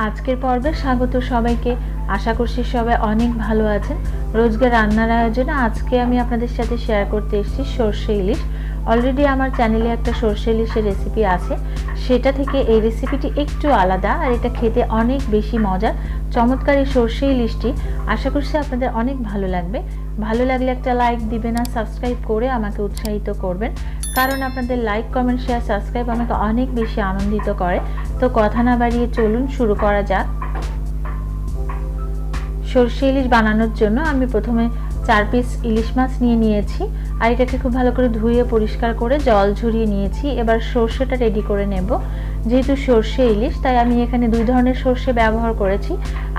আজকের পর্বে স্বাগত সবাইকে। আশা করছি সবাই অনেক ভালো আছেন। রোজগার রান্নার আয়োজনে আজকে আমি আপনাদের সাথে শেয়ার করতে এসেছি সর্ষে ইলিশ। অলরেডি আমার চ্যানেলে একটা সর্ষে ইলিশের রেসিপি আছে, সেটা থেকে এই রেসিপিটি একটু আলাদা আর এটা খেতে অনেক বেশি মজার। চমৎকার এই সর্ষে ইলিশটি আশা করছি আপনাদের অনেক ভালো লাগবে। ভালো লাগলে একটা লাইক দিবেন আর সাবস্ক্রাইব করে আমাকে উৎসাহিত করবেন, কারণ আপনাদের লাইক, কমেন্ট, শেয়ার, সাবস্ক্রাইব আমাকে অনেক বেশি আনন্দিত করে। তো কথা না বাড়িয়ে চলুন শুরু করা যাক। সর্ষে ইলিশ বানানোর জন্য আমি প্রথমে 4 পিস ইলিশ মাছ নিয়েছি আর এটাকে খুব ভালো করে ধুয়ে পরিষ্কার করে জল ঝরিয়ে নিয়েছি। এবার সর্ষেটা রেডি করে নেব। যেহেতু সর্ষে ইলিশ তাই আমি এখানে 2 ধরনের সর্ষে ব্যবহার করেছি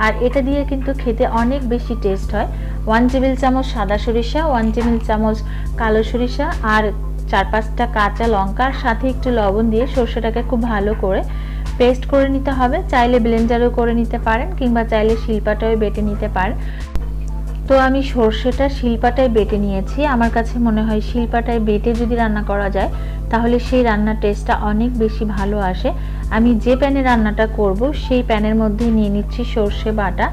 আর এটা দিয়ে কিন্তু খেতে অনেক বেশি টেস্ট হয়। 1 টেবিল চামচ সাদা সরিষা, 1 টেবিল চামচ কালো সরিষা আর 4-5টা কাঁচা লঙ্কার সাথে একটু লবণ দিয়ে সর্ষেটাকে খুব ভালো করে পেস্ট করে নিতে হবে। চাইলে ব্লেন্ডারও করে নিতে পারেন কিংবা চাইলে শিলপাটায় বেটে নিতে পারেন। তো আমি সর্ষেটা শিলপাটায় বেটে নিয়েছি। আমার কাছে মনে হয় শিলপাটায় বেটে যদি রান্না করা যায় তাহলে সেই রান্নার টেস্টটা অনেক বেশি ভালো আসে। আমি যে প্যানে রান্নাটা করব সেই প্যানের মধ্যে নিয়ে নিচ্ছি সর্ষে বাটা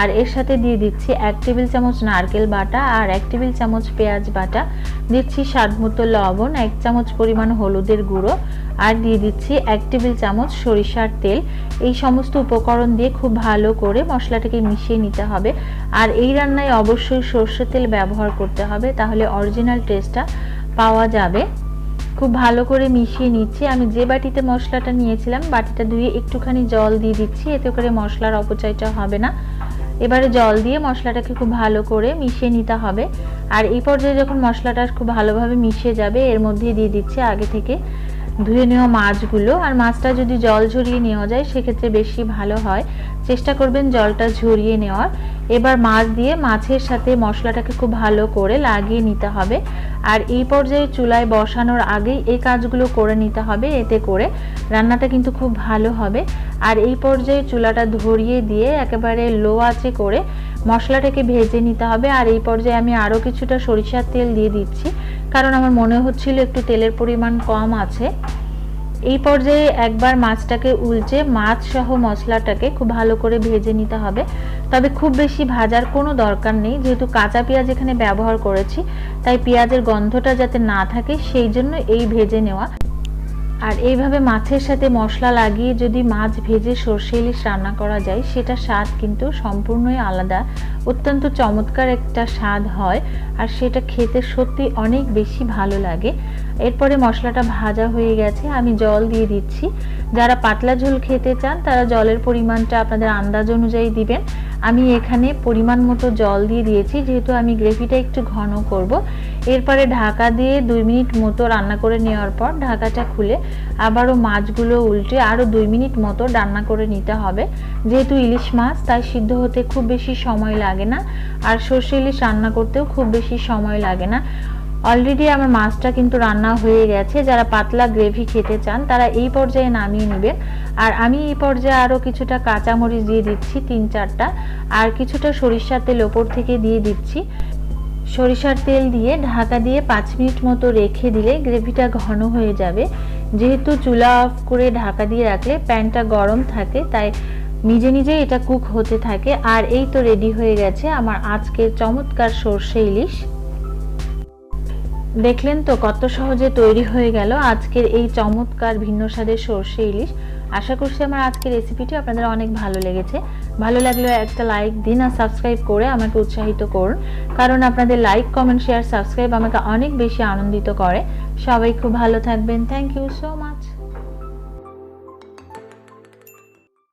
আর এর সাথে দিয়ে দিচ্ছি 1 টেবিল চামচ নারকেল বাটা আর 1 টেবিল চামচ পেঁয়াজ বাটা, দিচ্ছি স্বাদমতো লবণ, 1 চামচ পরিমাণ হলুদের গুঁড়ো আর দিয়ে দিচ্ছি 1 টেবিল চামচ সরিষার তেল। এই সমস্ত উপকরণ দিয়ে খুব ভালো করে মশলাটাকে মিশিয়ে নিতে হবে। আর এই রান্নায় অবশ্যই সরষের তেল ব্যবহার করতে হবে, তাহলে অরিজিনাল টেস্টটা পাওয়া যাবে। খুব ভালো করে মিশিয়ে নিচ্ছি। আমি যে বাটিতে মশলাটা নিয়েছিলাম বাটিটা ধুয়ে একটুখানি জল দিয়ে দিচ্ছি, এতে করে মশলার অপচয়টা হবে না। এবারে জল দিয়ে মশলাটাকে খুব ভালো করে মিশিয়ে নিতে হবে। আর এই পর্যায়ে যখন মশলাটা খুব ভালোভাবে মিশে যাবে এর মধ্যে দিয়ে দিচ্ছি আগে থেকে ধুয়ে নেওয়া মাছগুলো। আর মাছটা যদি জল ঝরিয়ে নেওয়া যায় সেক্ষেত্রে বেশি ভালো হয়, চেষ্টা করবেন জলটা ঝরিয়ে নেওয়ার। এবার মাছ দিয়ে মাছের সাথে মশলাটাকে খুব ভালো করে লাগিয়ে নিতে হবে। আর এই পর্যায়ে চুলায় বসানোর আগেই এই কাজগুলো করে নিতে হবে, এতে করে রান্নাটা কিন্তু খুব ভালো হবে। আর এই পর্যায়ে চুলাটা ধরিয়ে দিয়ে একেবারে লো আঁচে করে মশলাটাকে ভেজে নিতে হবে। আর এই পর্যায়ে আমি আরও কিছুটা সরিষার তেল দিয়ে দিচ্ছি, কারণ আমার মনে হচ্ছিল একটু তেলের পরিমাণ কম আছে। এই পর্যায়ে একবার মাছটাকে উল্টে মাছ সহ মশলাটাকে খুব ভালো করে ভেজে নিতে হবে। তবে খুব বেশি ভাজার কোনো দরকার নেই, যেহেতু কাঁচা পেঁয়াজ এখানে ব্যবহার করেছি তাই পেঁয়াজের গন্ধটা যাতে না থাকে সেই জন্য এই ভেজে নেওয়া। আর এইভাবে মাছের সাথে মশলা লাগিয়ে যদি মাছ ভেজে সর্ষে ইলিশ রান্না করা যায় সেটা স্বাদ কিন্তু সম্পূর্ণই আলাদা, অত্যন্ত চমৎকার একটা স্বাদ হয় আর সেটা খেতে সত্যি অনেক বেশি ভালো লাগে। এরপরে মশলাটা ভাজা হয়ে গেছে, আমি জল দিয়ে দিচ্ছি। যারা পাতলা ঝোল খেতে চান তারা জলের পরিমাণটা আপনাদের আন্দাজ অনুযায়ী দিবেন। আমি এখানে পরিমাণ মতো জল দিয়ে দিয়েছি, যেহেতু আমি গ্রেভিটা একটু ঘন করব। এরপরে ঢাকা দিয়ে 2 মিনিট মতো রান্না করে নেওয়ার পর ঢাকাটা খুলে আবারও মাছগুলো উল্টে আরও 2 মিনিট মতো রান্না করে নিতে হবে। যেহেতু ইলিশ মাছ তাই সিদ্ধ হতে খুব বেশি সময় লাগে না আর সর্ষে ইলিশ রান্না করতেও খুব বেশি সময় লাগে না। অলরেডি আমার মাছটা কিন্তু রান্না হয়ে গেছে। যারা পাতলা গ্রেভি খেতে চান তারা এই পর্যায়ে নামিয়ে নেবেন। আর আমি এই পর্যায়ে আরও কিছুটা কাঁচামরিচ দিয়ে দিচ্ছি 3-4টা আর কিছুটা সরিষার তেল ওপর থেকে দিয়ে দিচ্ছি। সরিষার তেল দিয়ে ঢাকা দিয়ে 5 মিনিট মতো রেখে দিলে গ্রেভিটা ঘন হয়ে যাবে। যেহেতু চুলা অফ করে ঢাকা দিয়ে রাখলে প্যানটা গরম থাকে তাই নিজে নিজেই এটা কুক হতে থাকে। আর এই তো রেডি হয়ে গেছে আমার আজকের চমৎকার সর্ষে ইলিশ। দেখলেন তো কত সহজে তৈরি হয়ে গেল আজকের এই চমৎকার ভিন্ন স্বাদের সর্ষে ইলিশ। আশা করছি আমার আজকের রেসিপিটি আপনাদের অনেক ভালো লেগেছে। ভালো লাগলে একটা লাইক দিন আর সাবস্ক্রাইব করে আমাকে উৎসাহিত করুন, কারণ আপনাদের লাইক, কমেন্ট, শেয়ার, সাবস্ক্রাইব আমাকে অনেক বেশি আনন্দিত করে। সবাই খুব ভালো থাকবেন। Thank you so much.